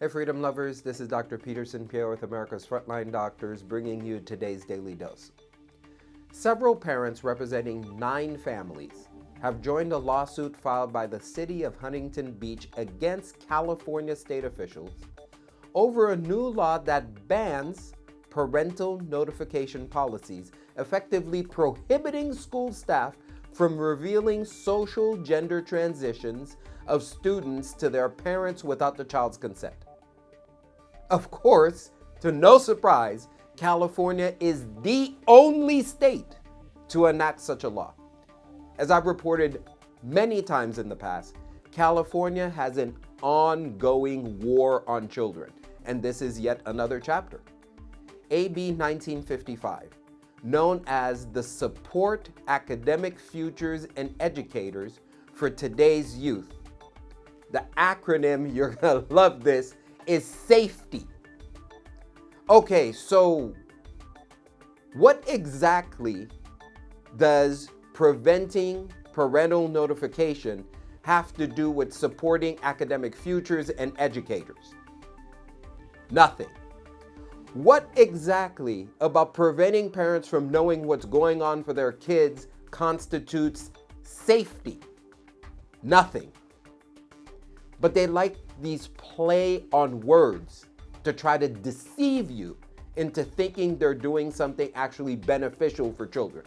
Hey Freedom Lovers, this is Dr. Peterson, Pierre with America's Frontline Doctors, bringing you today's Daily Dose. Several parents representing 9 families have joined a lawsuit filed by the city of Huntington Beach against California state officials over a new law that bans parental notification policies, effectively prohibiting school staff from revealing social gender transitions of students to their parents without the child's consent. Of course, to no surprise, California is the only state to enact such a law. As I've reported many times in the past, California has an ongoing war on children, and this is yet another chapter. AB 1955, known as the Support Academic Futures and Educators for Today's Youth. The acronym, you're gonna love this, is SAFETY. Okay, so what exactly does preventing parental notification have to do with supporting academic futures and educators? Nothing. What exactly about preventing parents from knowing what's going on for their kids constitutes safety? Nothing. But they like these play on words to try to deceive you into thinking they're doing something actually beneficial for children.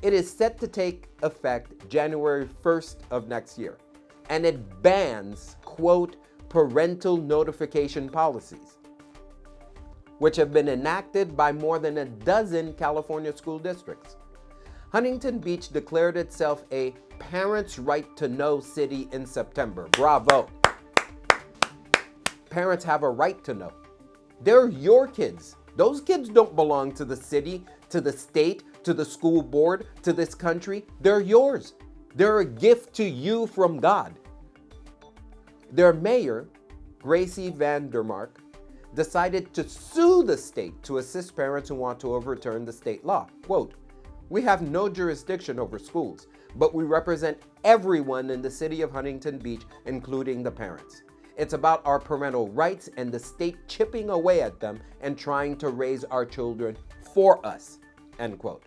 It is set to take effect January 1st of next year, and it bans, quote, parental notification policies, which have been enacted by more than a dozen California school districts. Huntington Beach declared itself a parents' right to know city in September. Bravo. Parents have a right to know. They're your kids. Those kids don't belong to the city, to the state, to the school board, to this country. They're yours. They're a gift to you from God. Their mayor, Gracie Vandermark, decided to sue the state to assist parents who want to overturn the state law. Quote, "We have no jurisdiction over schools, but we represent everyone in the city of Huntington Beach, including the parents. It's about our parental rights and the state chipping away at them and trying to raise our children for us," end quote.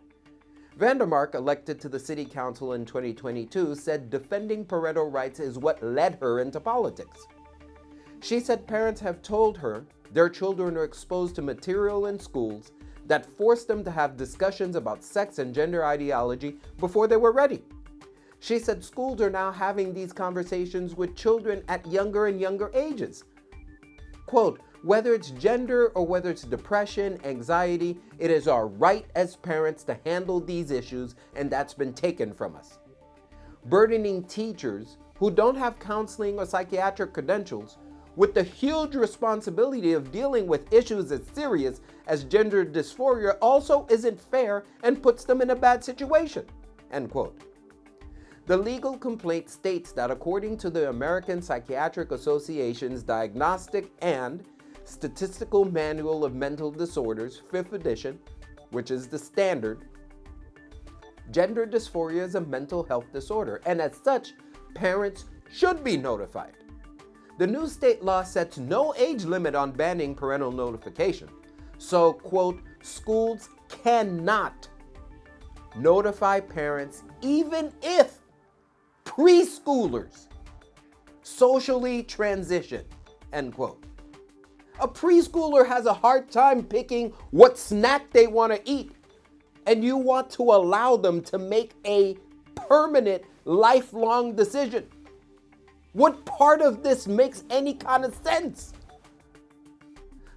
Vandermark, elected to the city council in 2022, said defending parental rights is what led her into politics. She said parents have told her their children are exposed to material in schools that forced them to have discussions about sex and gender ideology before they were ready. She said schools are now having these conversations with children at younger and younger ages. Quote, "Whether it's gender or whether it's depression, anxiety, it is our right as parents to handle these issues, and that's been taken from us." Burdening teachers who don't have counseling or psychiatric credentials with the huge responsibility of dealing with issues as serious as gender dysphoria also isn't fair and puts them in a bad situation, end quote. The legal complaint states that according to the American Psychiatric Association's Diagnostic and Statistical Manual of Mental Disorders, 5th edition, which is the standard, gender dysphoria is a mental health disorder, and as such, parents should be notified. The new state law sets no age limit on banning parental notification. So, quote, "Schools cannot notify parents even if preschoolers socially transition," end quote. A preschooler has a hard time picking what snack they want to eat, and you want to allow them to make a permanent, lifelong decision. What part of this makes any kind of sense?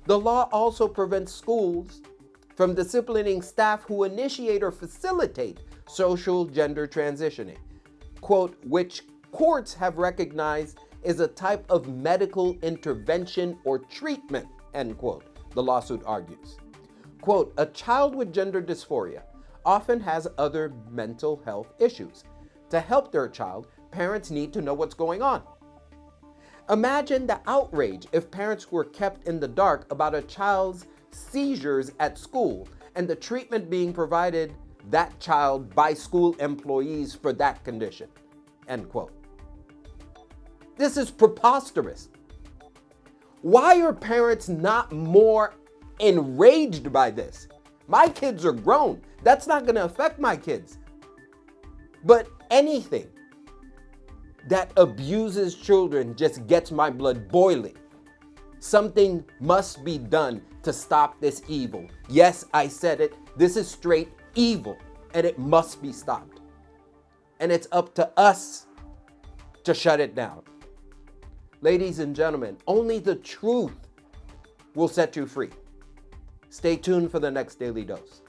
The law also prevents schools from disciplining staff who initiate or facilitate social gender transitioning, quote, "which courts have recognized is a type of medical intervention or treatment," end quote, the lawsuit argues. Quote, "A child with gender dysphoria often has other mental health issues. To help their child, parents need to know what's going on. Imagine the outrage if parents were kept in the dark about a child's seizures at school and the treatment being provided that child by school employees for that condition," end quote. This is preposterous. Why are parents not more enraged by this? My kids are grown. That's not going to affect my kids. But anything that abuses children just gets my blood boiling. Something must be done to stop this evil. Yes, I said it. This is straight evil, and it must be stopped. And it's up to us to shut it down. Ladies and gentlemen, only the truth will set you free. Stay tuned for the next Daily Dose.